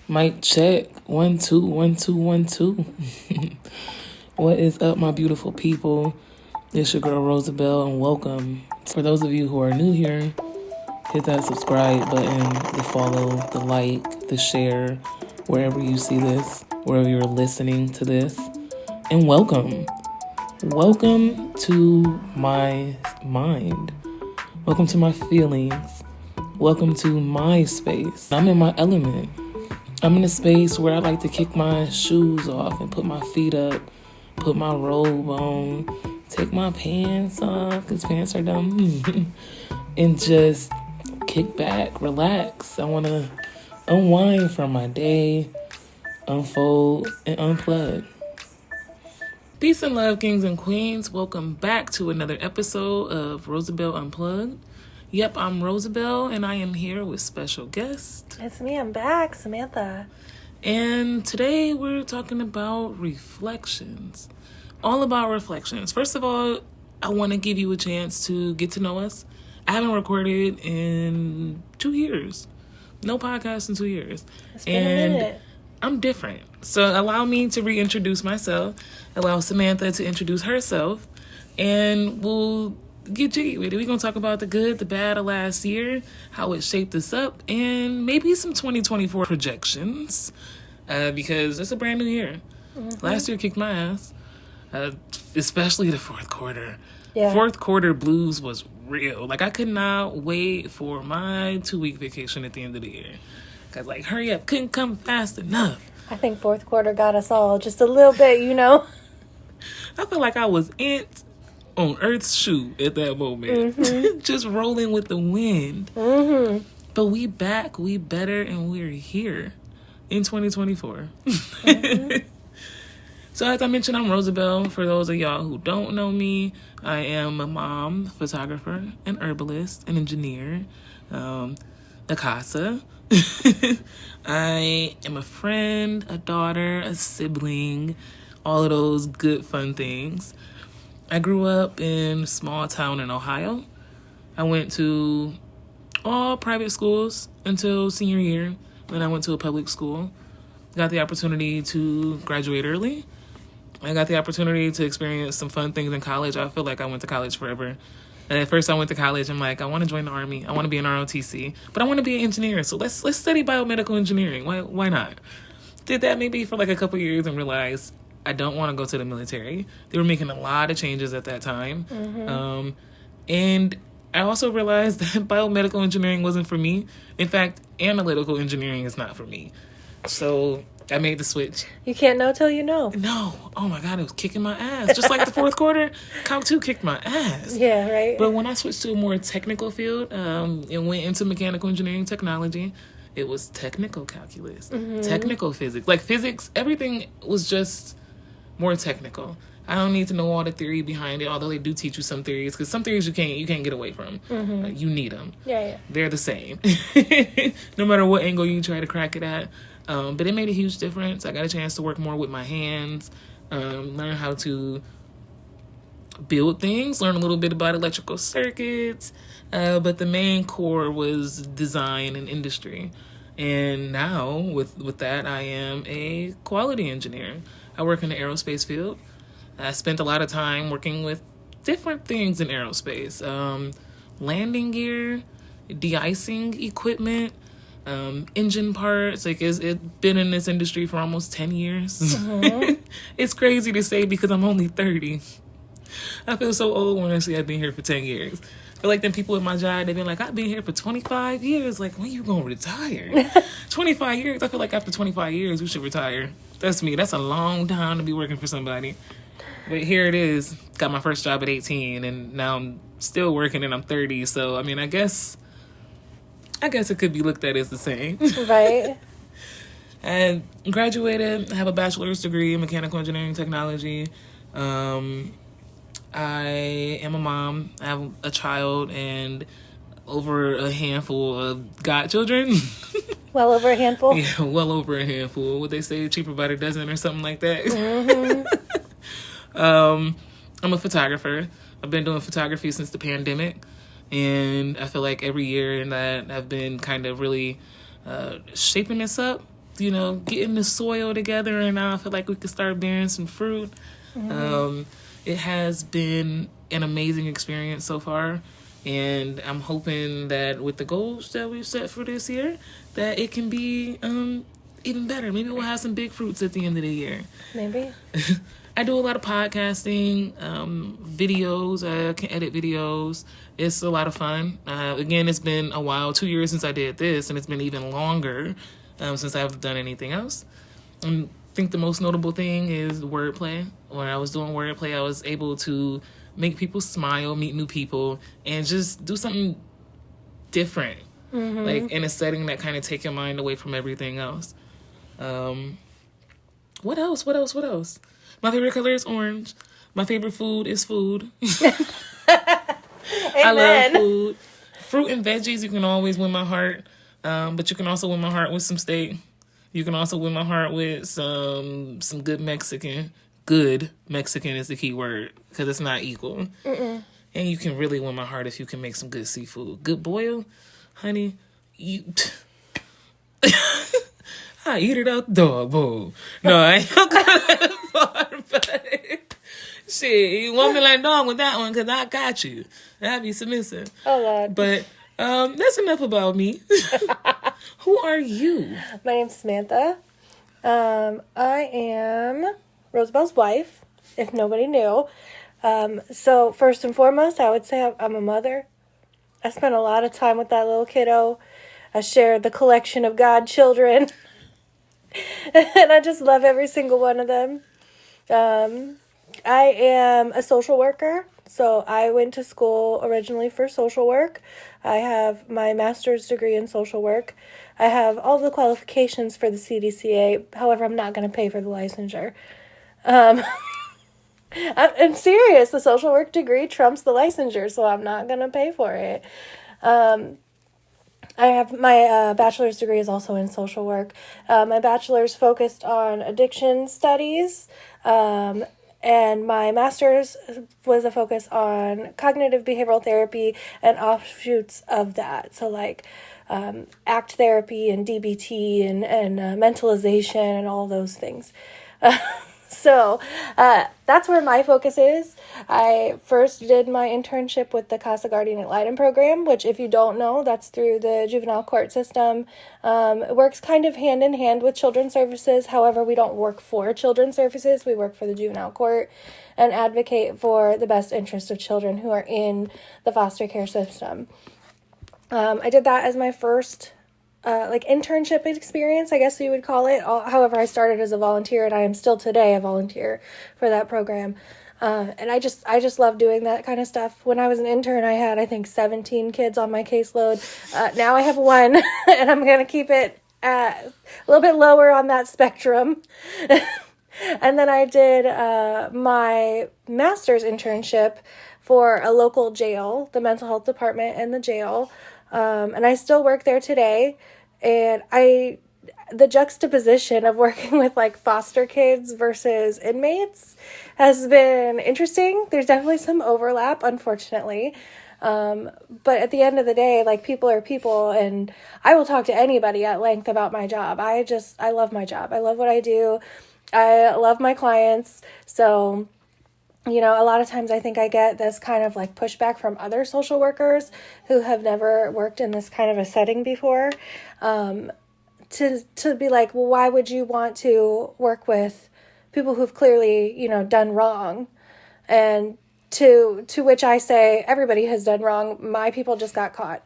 Mic check. 1 2 1 2 1 2. What is up, my beautiful people? It's your girl Rosabelle, and welcome. For those of you who are new here, hit that subscribe button, the follow, the like, the share, wherever you see this, wherever you're listening to this. And welcome. Welcome to my mind. Welcome to my feelings. Welcome to my space. I'm in my element. I'm in a space where I like to kick my shoes off and put my feet up, put my robe on, take my pants off, because pants are dumb, and just kick back, relax. I want to unwind from my day, unfold, and unplug. Peace and love, kings and queens. Welcome back to another episode of Rosabelle Unplugged. Yep, I'm Rosabelle, and I am here with special guest. It's me, I'm back, Samantha. And today we're talking about reflections. All about reflections. First of all, I want to give you a chance to get to know us. I haven't recorded in 2 years. No podcast in 2 years. It's been a minute. I'm different. So allow me to reintroduce myself. Allow Samantha to introduce herself. And we'll get jiggy with it. We're going to talk about the good, the bad of last year, how it shaped us up, and maybe some 2024 projections, because it's a brand new year. Mm-hmm. Last year kicked my ass, especially the fourth quarter. Yeah. Fourth quarter blues was real. Like, I could not wait for my 2-week vacation at the end of the year. Because, like, hurry up, couldn't come fast enough. I think fourth quarter got us all just a little bit, you know? I feel like I was on Earth's shoe at that moment. Mm-hmm. Just rolling with the wind. Mm-hmm. But we back, we better, and we're here in 2024. Mm-hmm. So as I mentioned, I'm Rosabelle. For those of y'all who don't know me, I am a mom, photographer, an herbalist, an engineer, a casa. I am a friend, a daughter, a sibling, all of those good fun things. I grew up in a small town in Ohio. I went to all private schools until senior year. Then I went to a public school. Got the opportunity to graduate early. I got the opportunity to experience some fun things in college. I feel like I went to college forever. And at first I went to college, I'm like, I want to join the Army. I want to be an ROTC. But I want to be an engineer. So let's study biomedical engineering. Why not? Did that maybe for like a couple years and realized I don't want to go to the military. They were making a lot of changes at that time. Mm-hmm. And I also realized that biomedical engineering wasn't for me. In fact, analytical engineering is not for me. So I made the switch. You can't know till you know. No. Oh my God, it was kicking my ass. Just like the fourth quarter, Calc 2 kicked my ass. Yeah, right. But when I switched to a more technical field and went into mechanical engineering technology, it was technical calculus, technical physics. Like physics, everything was just more technical. I don't need to know all the theory behind it, although they do teach you some theories, because some theories you can't get away from. Mm-hmm. You need them. Yeah. They're the same. No matter what angle you try to crack it at. But it made a huge difference. I got a chance to work more with my hands, learn how to build things, learn a little bit about electrical circuits. But the main core was design and industry. And now with that, I am a quality engineer. I work in the aerospace field. I spent a lot of time working with different things in aerospace. Landing gear, de-icing equipment, engine parts. Like it's been in this industry for almost 10 years. Mm-hmm. It's crazy to say because I'm only 30. I feel so old when I say I've been here for 10 years. I feel like them people at my job, they've been like, I've been here for 25 years. Like, when you gonna retire? 25 years? I feel like after 25 years, we should retire. That's me. That's a long time to be working for somebody. But here it is. Got my first job at 18, and now I'm still working, and I'm 30. So, I mean, I guess it could be looked at as the same. Right. And graduated. I have a bachelor's degree in mechanical engineering technology. I am a mom. I have a child and over a handful of godchildren. Well over a handful? Yeah, well over a handful. Would they say cheaper by the dozen or something like that? Mm-hmm. I'm a photographer. I've been doing photography since the pandemic. And I feel like every year in that I've been kind of really shaping this up getting the soil together, and now I feel like we could start bearing some fruit. It has been an amazing experience so far, and I'm hoping that with the goals that we've set for this year, that it can be even better. Maybe we'll have some big fruits at the end of the year. Maybe. I do a lot of podcasting, videos. I can edit videos. It's a lot of fun. Again, it's been a while, 2 years since I did this, and it's been even longer since I've done anything else. I think the most notable thing is wordplay. When I was doing wordplay, I was able to make people smile, meet new people, and just do something different. Like in a setting that kind of take your mind away from everything else. What else? My favorite color is orange. My favorite food is food. I love food. Fruit and veggies, you can always win my heart. But you can also win my heart with some steak. You can also win my heart with some good Mexican. Good Mexican is the key word, because it's not equal. And you can really win my heart if you can make some good seafood. Good boil, honey, I eat it out the dog bowl. No, I ain't gonna go that far, but shit, you want me like dog with that one, because I got you. I'll be submissive. Oh, Lord. But that's enough about me. Who are you? My name's Samantha. I am Rosabelle's wife, if nobody knew. So first and foremost, I would say I'm a mother. I spent a lot of time with that little kiddo. I shared the collection of godchildren. And I just love every single one of them. I am a social worker. So I went to school originally for social work. I have my master's degree in social work. I have all the qualifications for the CDCA. However, I'm not going to pay for the licensure. I'm serious. The social work degree trumps the licensure, so I'm not going to pay for it. I have my bachelor's degree is also in social work. My bachelor's focused on addiction studies, and my master's was a focus on cognitive behavioral therapy and offshoots of that. So like ACT therapy and DBT and mentalization and all those things. So that's where my focus is. I first did my internship with the Casa Guardian Ad Litem program, which if you don't know, that's through the juvenile court system. It works kind of hand in hand with children's services. However, we don't work for children's services. We work for the juvenile court and advocate for the best interest of children who are in the foster care system. I did that as my first internship experience, I guess you would call it. However, I started as a volunteer, and I am still today a volunteer for that program. And I just love doing that kind of stuff. When I was an intern, I had, I think, 17 kids on my caseload. Now I have one, and I'm going to keep it a little bit lower on that spectrum. And then I did my master's internship for a local jail, the mental health department in the jail. And I still work there today, and the juxtaposition of working with like foster kids versus inmates has been interesting. There's definitely some overlap, unfortunately. But at the end of the day, like, people are people, and I will talk to anybody at length about my job. I love my job. I love what I do. I love my clients. So, a lot of times I think I get this kind of like pushback from other social workers who have never worked in this kind of a setting before, to be like, well, why would you want to work with people who've clearly, done wrong? And to which I say, everybody has done wrong. My people just got caught,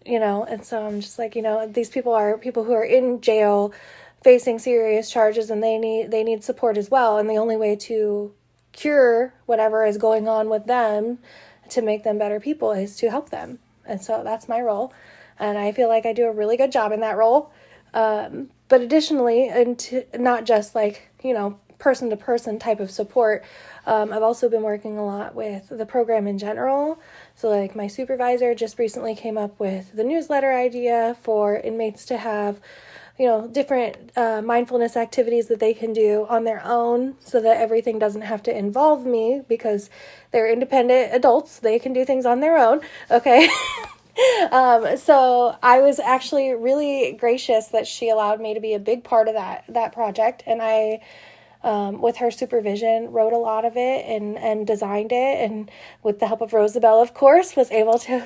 and so I'm just like, these people are people who are in jail facing serious charges, and they need support as well. And the only way to cure whatever is going on with them, to make them better people, is to help them. And so that's my role, and I feel like I do a really good job in that role. But additionally, and not just like person to person type of support, I've also been working a lot with the program in general. So like my supervisor just recently came up with the newsletter idea for inmates to have different mindfulness activities that they can do on their own, so that everything doesn't have to involve me, because they're independent adults. They can do things on their own. Okay. So I was actually really gracious that she allowed me to be a big part of that project. And I, with her supervision, wrote a lot of it and designed it. And with the help of Rosabelle, of course, was able to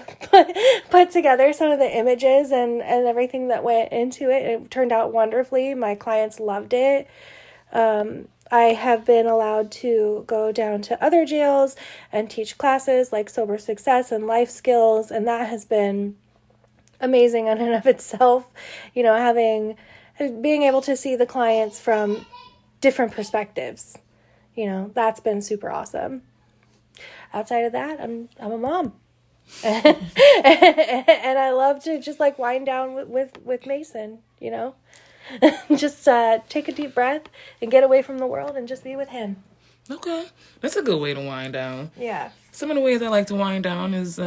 put together some of the images and everything that went into it. It turned out wonderfully. My clients loved it. I have been allowed to go down to other jails and teach classes like sober success and life skills, and that has been amazing in and of itself. You know, being able to see the clients from different perspectives, you know, that's been super awesome. Outside of that, I'm a mom. And I love to just like wind down with Mason, you know. Just take a deep breath and get away from the world and just be with him. Okay. That's a good way to wind down. Yeah. Some of the ways I like to wind down is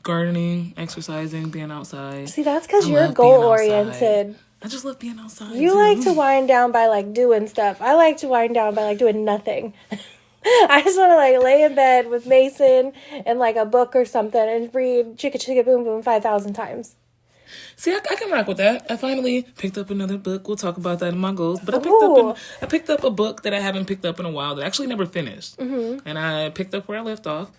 gardening, exercising, being outside. See, that's because you're goal-oriented. I just love being outside. You like to wind down by like doing stuff. I like to wind down by like doing nothing. I just want to like lay in bed with Mason and like a book or something and read Chicka Chicka Boom Boom 5,000 times. See, I can rock with that. I finally picked up another book. We'll talk about that in my goals. But I picked up a book that I haven't picked up in a while that I actually never finished. Mm-hmm. And I picked up where I left off.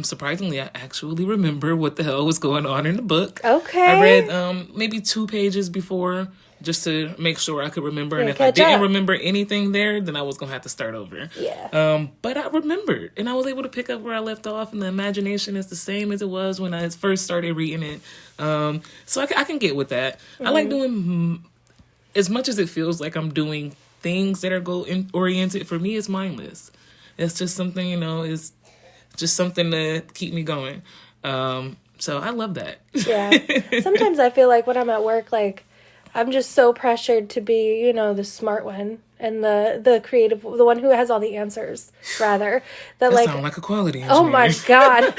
Surprisingly, I actually remember what the hell was going on in the book. Okay. I read maybe 2 pages before just to make sure I could remember. And if I didn't remember anything there, then I was going to have to start over. Yeah. But I remembered. And I was able to pick up where I left off. And the imagination is the same as it was when I first started reading it. So I can get with that. Mm-hmm. I like doing, as much as it feels like I'm doing things that are goal-oriented, for me, it's mindless. It's just something, you know, it's just something to keep me going. So I love that. Yeah. Sometimes I feel like when I'm at work, like, I'm just so pressured to be, you know, the smart one and the creative, the one who has all the answers, rather. That like, sound like a quality engineer. Oh my God.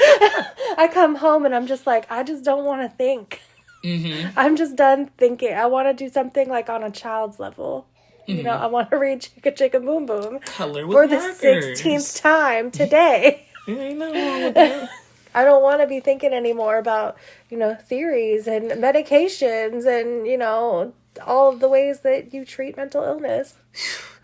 I come home and I'm just like, I just don't want to think. Mm-hmm. I'm just done thinking. I want to do something like on a child's level. Mm-hmm. You know, I want to read Chicka Chicka Boom Boom Color with for markers. The 16th time today. Ain't nothing wrong with that. I don't want to be thinking anymore about, you know, theories and medications and, you know, all of the ways that you treat mental illness.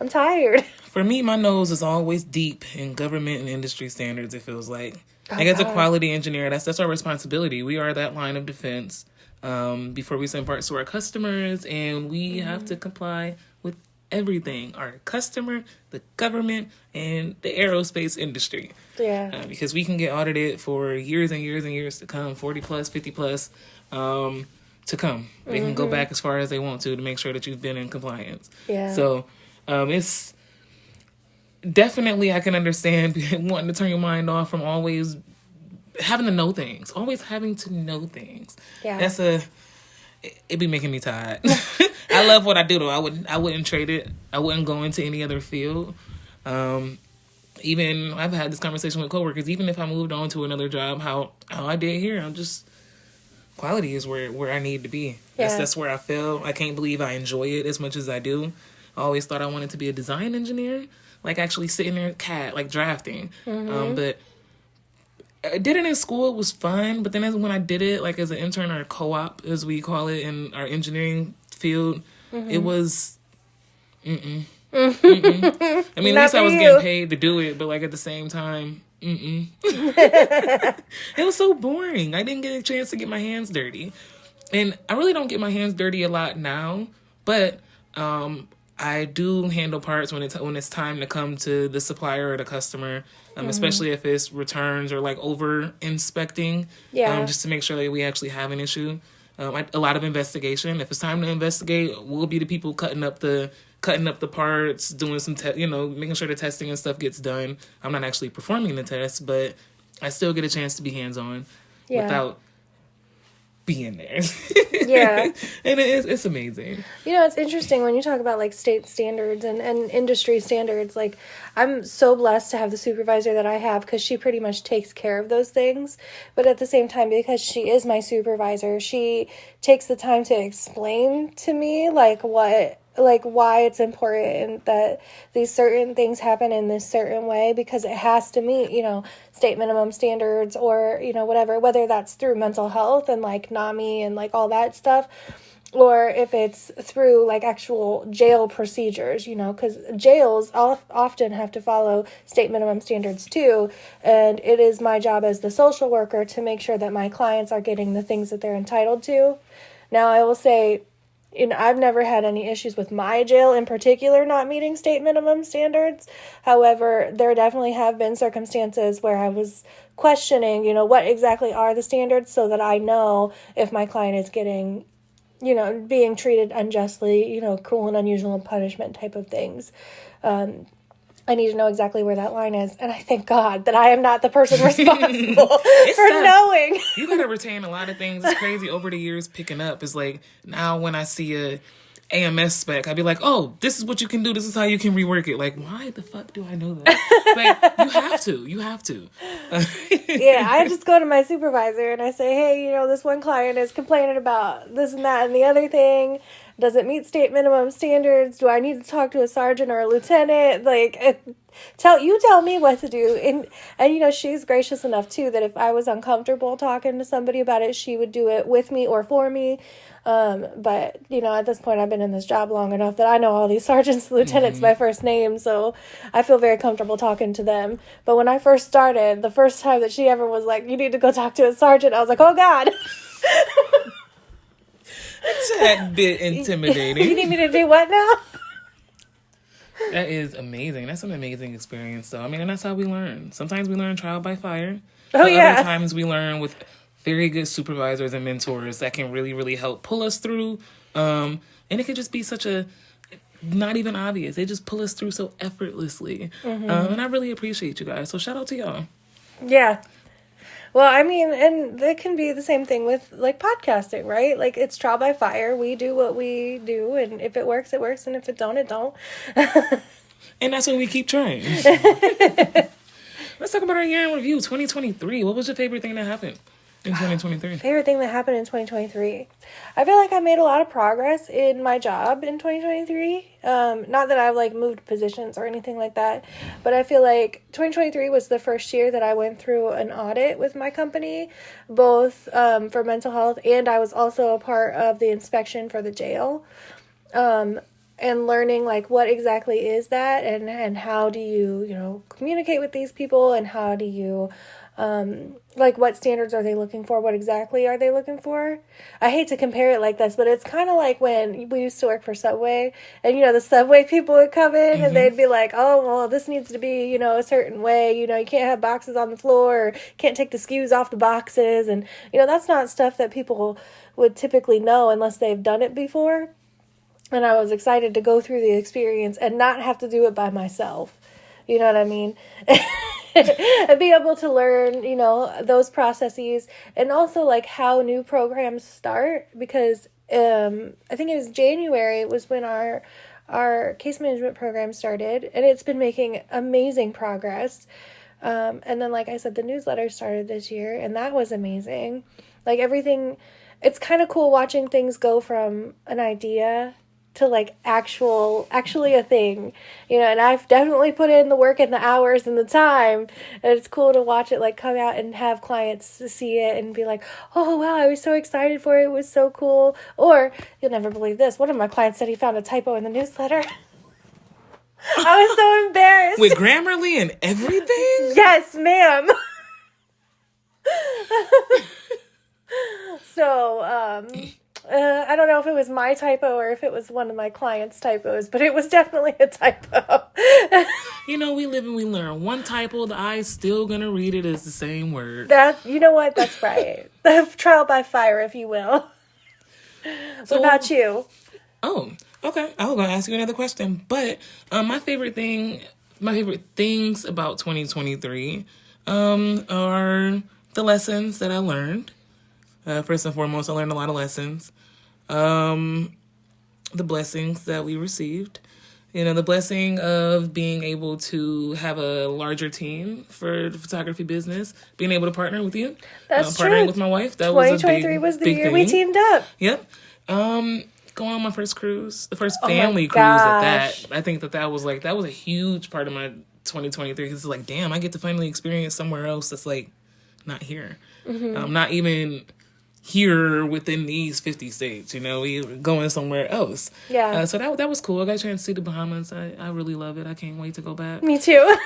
I'm tired. For me, my nose is always deep in government and industry standards, it feels like. Like as a quality engineer, that's our responsibility. We are that line of defense before we send parts to our customers, and we have to comply with everything. Our customer, the government, and the aerospace industry. Yeah. Because we can get audited for years and years and years to come, 40 plus, 50 plus, to come. They can go back as far as they want to make sure that you've been in compliance. Yeah. So it's definitely, I can understand wanting to turn your mind off from always having to know things. Always having to know things. Yeah. It'd be making me tired. I love what I do though. I wouldn't trade it. I wouldn't go into any other field. Even I've had this conversation with coworkers. Even if I moved on to another job, how I did here, I'm just quality is where I need to be. Yeah. That's where I feel. I can't believe I enjoy it as much as I do. I always thought I wanted to be a design engineer, like actually sitting there CAD, like drafting. But I did it in school. It was fun. But then when I did it, like as an intern or a co-op, as we call it in our engineering field, it was, I mean, at least I was getting paid to do it. But like at the same time, it was so boring. I didn't get a chance to get my hands dirty. And I really don't get my hands dirty a lot now. But I do handle parts when it's time to come to the supplier or the customer, especially if it's returns or like over inspecting, just to make sure that we actually have an issue. A lot of investigation. If it's time to investigate, we'll be the people cutting up the parts, doing some making sure the testing and stuff gets done. I'm not actually performing the test, but I still get a chance to be hands on without being there. Yeah. And it's amazing. You know, it's interesting when you talk about like state standards and industry standards. Like, I'm so blessed to have the supervisor that I have because she pretty much takes care of those things. But at the same time, because she is my supervisor, she takes the time to explain to me like what like why it's important that these certain things happen in this certain way, because it has to meet, state minimum standards, or, whatever, whether that's through mental health and like NAMI and like all that stuff, or if it's through like actual jail procedures, because jails often have to follow state minimum standards too. And it is my job as the social worker to make sure that my clients are getting the things that they're entitled to. Now, I will say, I've never had any issues with my jail in particular not meeting state minimum standards. However, there definitely have been circumstances where I was questioning, what exactly are the standards, so that I know if my client is getting, being treated unjustly, cruel and unusual punishment type of things. I need to know exactly where that line is. And I thank God that I am not the person responsible for knowing. You got to retain a lot of things. It's crazy over the years picking up. It's like now when I see a AMS spec, I'd be like, oh, this is what you can do. This is how you can rework it. Like, why the fuck do I know that? Like, you have to. Yeah, I just go to my supervisor and I say, hey, this one client is complaining about this and that and the other thing. Does it meet state minimum standards? Do I need to talk to a sergeant or a lieutenant? Like, tell me what to do. And she's gracious enough too that if I was uncomfortable talking to somebody about it, she would do it with me or for me. But at this point, I've been in this job long enough that I know all these sergeants and lieutenants by first name, so I feel very comfortable talking to them. But when I first started, the first time that she ever was like, you need to go talk to a sergeant, I was like, oh God. It's a bit intimidating. You need me to do what now? That is amazing. That's an amazing experience, though. I mean, and that's how we learn. Sometimes we learn trial by fire. Oh, yeah. Other times we learn with very good supervisors and mentors that can really, really help pull us through. And it could just be such a, not even obvious. They just pull us through so effortlessly. And I really appreciate you guys. So shout out to y'all. Yeah. Well, I mean, and it can be the same thing with, like, podcasting, right? Like, it's trial by fire. We do what we do, and if it works, it works, and if it don't, it don't. And that's why we keep trying. Let's talk about our year in review, 2023. What was your favorite thing that happened in 2023? Favorite thing that happened in 2023? I feel like I made a lot of progress in my job in 2023. Not that I've, like, moved positions or anything like that, but I feel like 2023 was the first year that I went through an audit with my company, both for mental health, and I was also a part of the inspection for the jail. And learning, like, what exactly is that, and how do you, communicate with these people, and how do you, like, what standards are they looking for? What exactly are they looking for? I hate to compare it like this, but it's kind of like when we used to work for Subway, and, the Subway people would come in, and they'd be like, oh, well, this needs to be, a certain way, you can't have boxes on the floor, or can't take the SKUs off the boxes, and, that's not stuff that people would typically know unless they've done it before. And I was excited to go through the experience and not have to do it by myself. You know what I mean? And be able to learn, those processes, and also, like, how new programs start, because I think it was January was when our case management program started, and it's been making amazing progress. And then, like I said, the newsletter started this year, and that was amazing. Like, everything, it's kind of cool watching things go from an idea to, like, actually a thing, and I've definitely put in the work and the hours and the time, and it's cool to watch it, like, come out and have clients see it and be like, oh, wow, I was so excited for it. It was so cool. Or, you'll never believe this, one of my clients said he found a typo in the newsletter. I was so embarrassed. With Grammarly and everything? Yes, ma'am. So, I don't know if it was my typo or if it was one of my clients' typos, but it was definitely a typo. We live and we learn. One typo, the eye's still gonna read it as the same word. You know what? That's right. The trial by fire, if you will. So, what about you? Oh, okay. I was gonna ask you another question, but my favorite things about 2023 are the lessons that I learned. First and foremost, I learned a lot of lessons. The blessings that we received. The blessing of being able to have a larger team for the photography business, being able to partner with you. That's partnering true. with my wife. That was a big 2023 was the big year thing. we teamed up. Yep. going on my first cruise, the first Oh my family cruise at gosh. that. I think that was like, that was a huge part of my 2023, because it's like, damn, I get to finally experience somewhere else that's like not here. Not even here within these 50 states, you know, we going somewhere else. Yeah. So that was cool. I got a chance to see the Bahamas. I really love it. I can't wait to go back. Me too.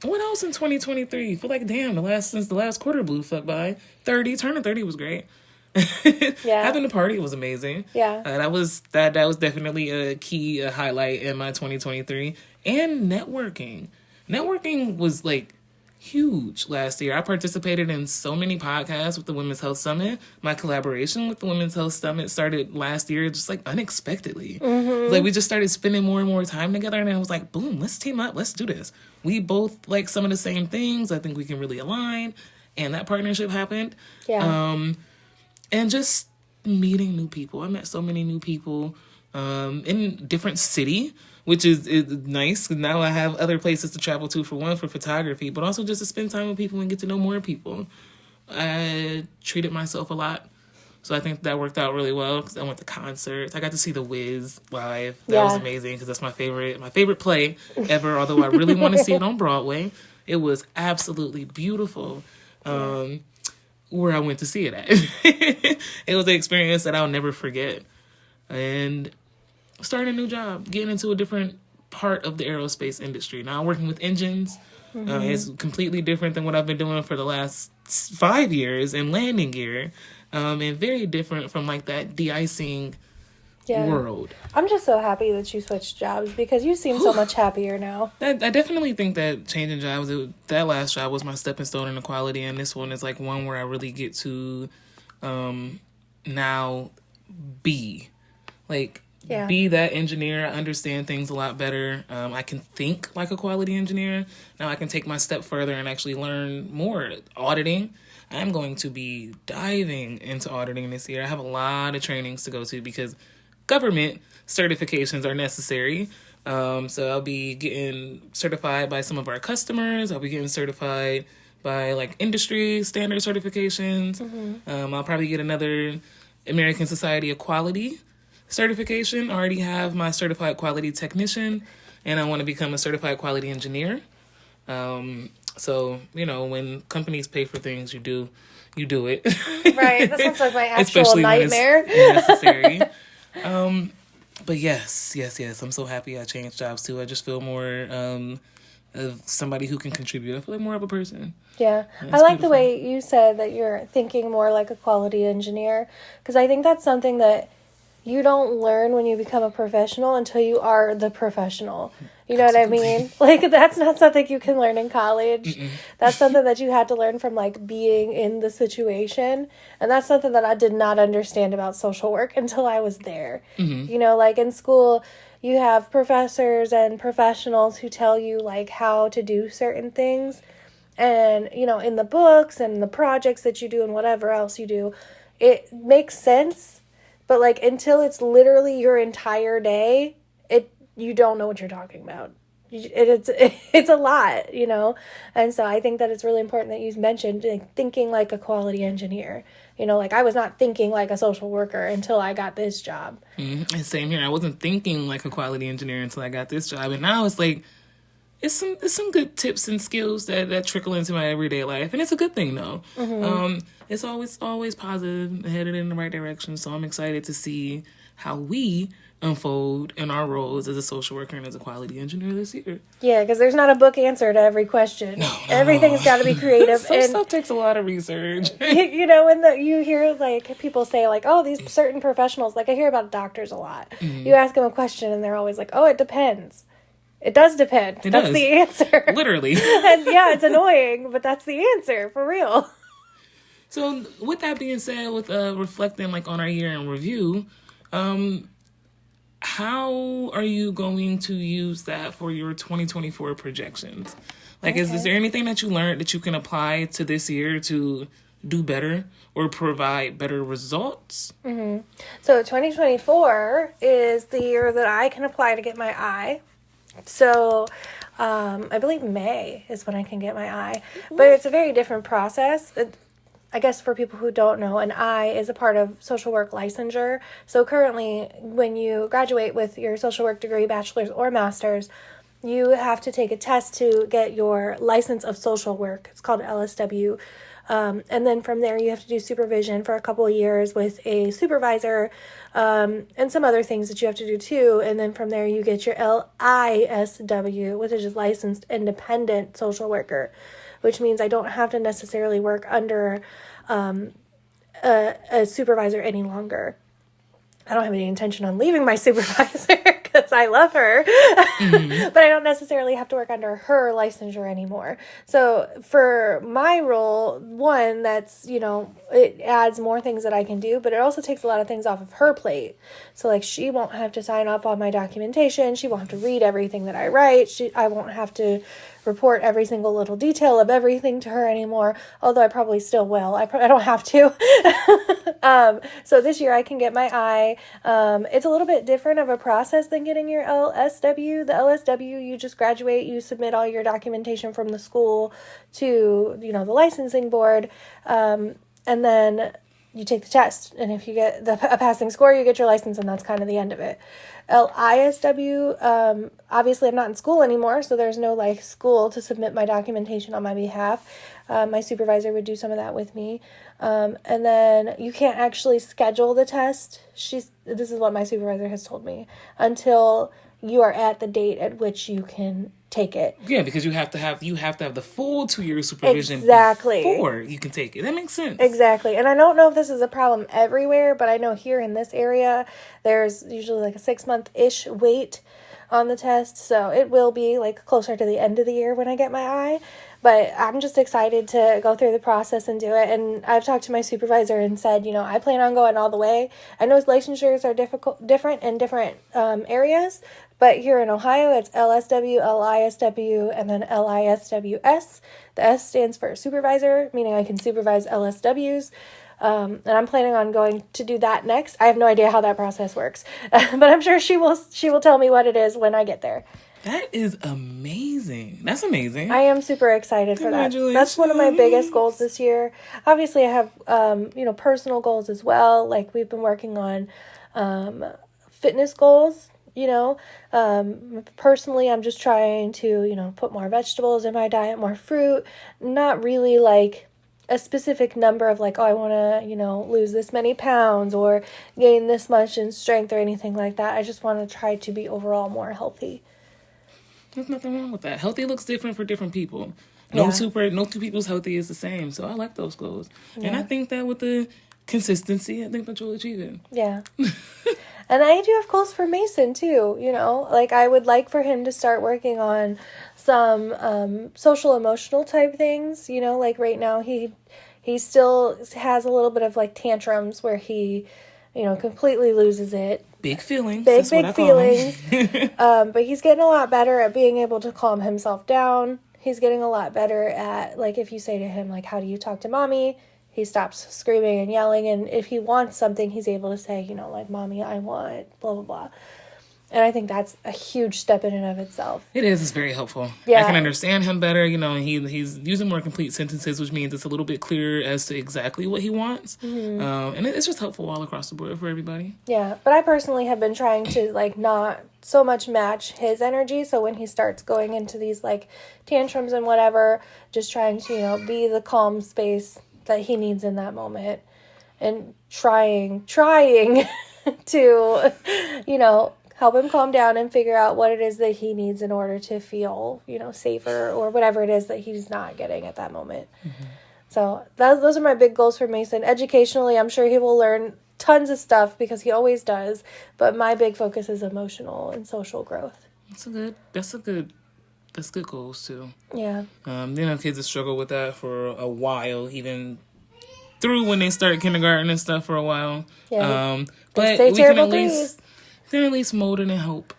What else in 2023? I feel like, damn, since the last quarter blew the fuck by. Turning 30 was great. Yeah. Having the party was amazing. Yeah. That was definitely a key highlight in my 2023. And networking. Networking was like huge last year. I participated in so many podcasts with the Women's Health Summit. My collaboration with the Women's Health Summit started last year just like unexpectedly. Like we just started spending more and more time together, and I was like, boom, let's team up, let's do this. We both like some of the same things. I think we can really align, and that partnership happened. Yeah. And just meeting new people. I met so many new people in different city, which is nice, because now I have other places to travel to, for photography, but also just to spend time with people and get to know more people. I treated myself a lot, so I think that worked out really well, because I went to concerts. I got to see The Wiz live. That was amazing, because that's my favorite play ever, although I really want to see it on Broadway. It was absolutely beautiful. Where I went to see it at. It was an experience that I'll never forget. And starting a new job, getting into a different part of the aerospace industry. Now I'm working with engines. It's completely different than what I've been doing for the last 5 years in landing gear. And very different from like that de-icing world. I'm just so happy that you switched jobs, because you seem so much happier now. I definitely think that changing jobs, that last job was my stepping stone in equality, and this one is like one where I really get to now be that engineer. I understand things a lot better. I can think like a quality engineer. Now I can take my step further and actually learn more. Auditing. I'm going to be diving into auditing this year. I have a lot of trainings to go to, because government certifications are necessary. So I'll be getting certified by some of our customers. I'll be getting certified by like industry standard certifications. I'll probably get another American Society of Quality certification. I already have my certified quality technician, and I want to become a certified quality engineer. So, you know, when companies pay for things, you do it. Right. That sounds like my actual Especially nightmare. when it's necessary. But yes, I'm so happy I changed jobs too. I just feel more of somebody who can contribute. I feel like more of a person. Yeah. That's I like beautiful. the way you said that you're thinking more like a quality engineer, because I think that's something that you don't learn when you become a professional until you are the professional. You know Absolutely. what I mean? Like, that's not something you can learn in college. That's something that you had to learn from, like, being in the situation. And that's something that I did not understand about social work until I was there. You know, like, in school, you have professors and professionals who tell you, like, how to do certain things. And, you know, in the books and the projects that you do and whatever else you do, it makes sense. But, like, until it's literally your entire day, you don't know what you're talking about. It's a lot, you know? And so I think that it's really important that you mentioned, like, thinking like a quality engineer. You know, like, I was not thinking like a social worker until I got this job. And same here. I wasn't thinking like a quality engineer until I got this job. And now it's like, it's some good tips and skills that trickle into my everyday life. And it's a good thing, though. It's always positive, headed in the right direction. So I'm excited to see how we unfold in our roles as a social worker and as a quality engineer this year. Yeah, because there's not a book answer to every question. No. Everything's got to be creative. Some and stuff takes a lot of research. you know, when you hear, like, people say, like, oh, these certain professionals, like, I hear about doctors a lot. You ask them a question and they're always like, oh, it depends. It does depend. That's the answer. Literally. And yeah, it's annoying, but that's the answer, for real. So with that being said, with reflecting like on our year in review, how are you going to use that for your 2024 projections? Like, is there anything that you learned that you can apply to this year to do better or provide better results? So 2024 is the year that I can apply to get my eye. So I believe May is when I can get my eye. But it's a very different process. I guess for people who don't know, an I is a part of social work licensure. So currently, when you graduate with your social work degree, bachelor's or master's, you have to take a test to get your license of social work. It's called LSW. And then from there, you have to do supervision for a couple of years with a supervisor, and some other things that you have to do too. And then from there, you get your LISW, which is licensed independent social worker, which means I don't have to necessarily work under a supervisor any longer. I don't have any intention on leaving my supervisor because I love her, but I don't necessarily have to work under her licensure anymore. So for my role, one, that's, it adds more things that I can do, but it also takes a lot of things off of her plate. So like, she won't have to sign off on my documentation. She won't have to read everything that I write. I won't have to report every single little detail of everything to her anymore, although I probably still will. I don't have to. So this year I can get my I. It's a little bit different of a process than getting your LSW. The LSW, you just graduate, you submit all your documentation from the school to, the licensing board, and then you take the test. And if you get a passing score, you get your license, and that's kind of the end of it. LISW, obviously I'm not in school anymore, so there's no school to submit my documentation on my behalf. My supervisor would do some of that with me. And then you can't actually schedule the test. This is what my supervisor has told me, until you are at the date at which you can take it. Yeah, because you have to have the full 2-year supervision before you can take it. That makes sense. Exactly. And I don't know if this is a problem everywhere, but I know here in this area, there's usually a 6-month-ish wait on the test. So it will be closer to the end of the year when I get my I. But I'm just excited to go through the process and do it. And I've talked to my supervisor and said, I plan on going all the way. I know licensures are different in different areas. But here in Ohio, it's LSW, LISW, and then LISWS. The S stands for supervisor, meaning I can supervise LSWs. And I'm planning on going to do that next. I have no idea how that process works. But I'm sure she will tell me what it is when I get there. That is amazing. That's amazing. I am super excited for that. That's one of my biggest goals this year. Obviously, I have, personal goals as well. We've been working on fitness goals. Personally, I'm just trying to, put more vegetables in my diet, more fruit, not really a specific number of I want to, lose this many pounds or gain this much in strength or anything like that. I just want to try to be overall more healthy. There's nothing wrong with that. Healthy looks different for different people. No two people's healthy is the same. So I like those goals. Yeah. And I think that with the consistency, I think that you'll achieve it. Yeah. And I do have goals for Mason too, I would like for him to start working on some social emotional type things, right now he still has a little bit of tantrums where he, completely loses it. Big feelings. Big feelings. But he's getting a lot better at being able to calm himself down. He's getting a lot better at, if you say to him, how do you talk to mommy? He stops screaming and yelling, and if he wants something, he's able to say, mommy, I want, blah, blah, blah. And I think that's a huge step in and of itself. It is. It's very helpful. Yeah. I can understand him better. He's using more complete sentences, which means it's a little bit clearer as to exactly what he wants. Mm-hmm. And it's just helpful all across the board for everybody. Yeah. But I personally have been trying to, not so much match his energy. So when he starts going into these, tantrums and whatever, just trying to, be the calm space that he needs in that moment. And trying to, help him calm down and figure out what it is that he needs in order to feel, safer or whatever it is that he's not getting at that moment. Mm-hmm. So those are my big goals for Mason. Educationally, I'm sure he will learn tons of stuff because he always does. But my big focus is emotional and social growth. That's good goals too. Yeah. Kids that struggle with that for a while, even through when they start kindergarten and stuff for a while. Yeah. But we can at least mold it and help.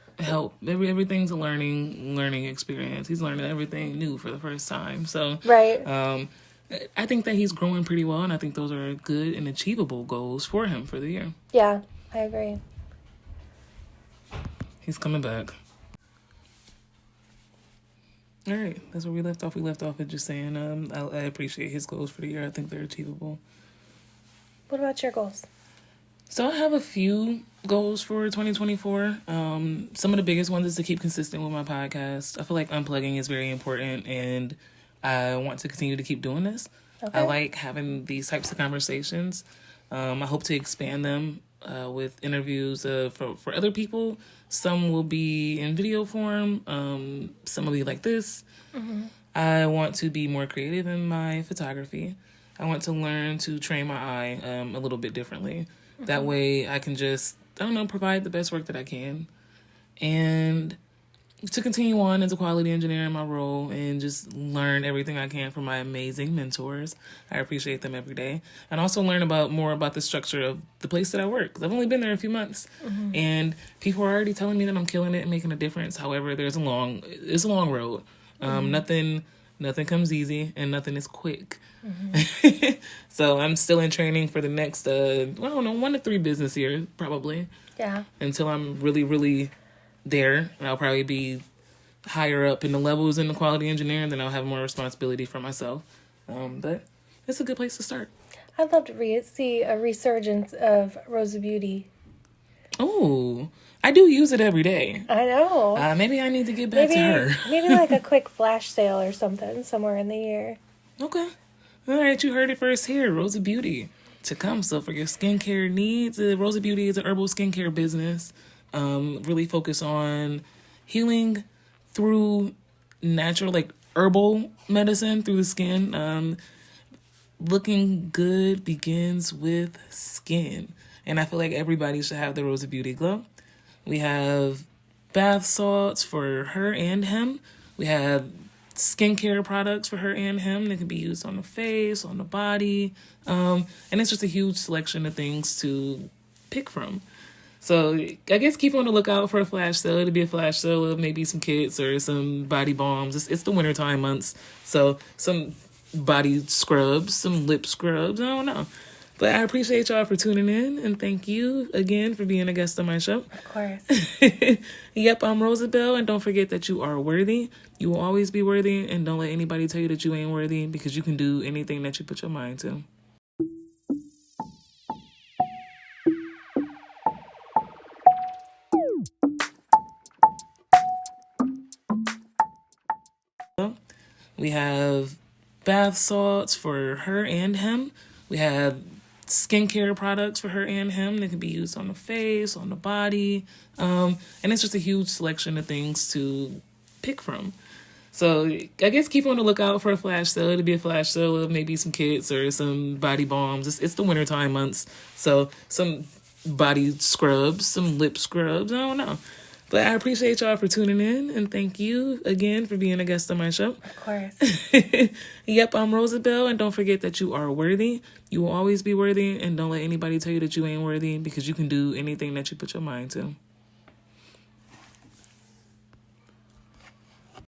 Everything's a learning experience. He's learning everything new for the first time. So right. I think that he's growing pretty well, and I think those are good and achievable goals for him for the year. Yeah, I agree. He's coming back. All right, that's where we left off. We left off with just saying I appreciate his goals for the year. I think they're achievable. What about your goals? So I have a few goals for 2024. Some of the biggest ones is to keep consistent with my podcast. I feel like unplugging is very important, and I want to continue to keep doing this. Okay. I like having these types of conversations. I hope to expand them with interviews for other people. Some will be in video form. Some will be like this. Mm-hmm. I want to be more creative in my photography. I want to learn to train my eye a little bit differently. Mm-hmm. That way I can just, provide the best work that I can. And to continue on as a quality engineer in my role and just learn everything I can from my amazing mentors. I appreciate them every day. And also learn more about the structure of the place that I work. 'Cause I've only been there a few months. Mm-hmm. And people are already telling me that I'm killing it and making a difference. However, it's a long road. Mm-hmm. Nothing comes easy and nothing is quick. Mm-hmm. So I'm still in training for the next, 1 to 3 business years, probably. Yeah. Until I'm really, really there. And I'll probably be higher up in the levels in the quality engineering, then I'll have more responsibility for myself. But it's a good place to start. I'd love to see a resurgence of Rosa Beauty. Oh, I do use it every day. I know. Maybe I need to get back to her. Maybe like a quick flash sale or something somewhere in the year. Okay. All right, you heard it first here. Rosa Beauty to come. So for your skincare needs, Rosa Beauty is an herbal skincare business. Really focus on healing through natural, herbal medicine through the skin. Looking good begins with skin. And I feel like everybody should have the Rosa Beauty glow. We have bath salts for her and him. We have skincare products for her and him that can be used on the face, on the body. And it's just a huge selection of things to pick from. So I guess keep on the lookout for a flash sale. It'll be a flash sale of maybe some kits or some body balms. It's the wintertime months. So some body scrubs, some lip scrubs. I don't know. But I appreciate y'all for tuning in. And thank you again for being a guest on my show. Of course. Yep, I'm Rosabelle. And don't forget that you are worthy. You will always be worthy. And don't let anybody tell you that you ain't worthy, because you can do anything that you put your mind to. We have bath salts for her and him. We have skincare products for her and him that can be used on the face, on the body. And it's just a huge selection of things to pick from. So I guess keep on the lookout for a flash sale. It'll be a flash sale of maybe some kits or some body balms. It's the wintertime months. So some body scrubs, some lip scrubs. I don't know. But I appreciate y'all for tuning in. And thank you again for being a guest on my show. Of course. Yep, I'm Rosabelle. And don't forget that you are worthy. You will always be worthy. And don't let anybody tell you that you ain't worthy, because you can do anything that you put your mind to.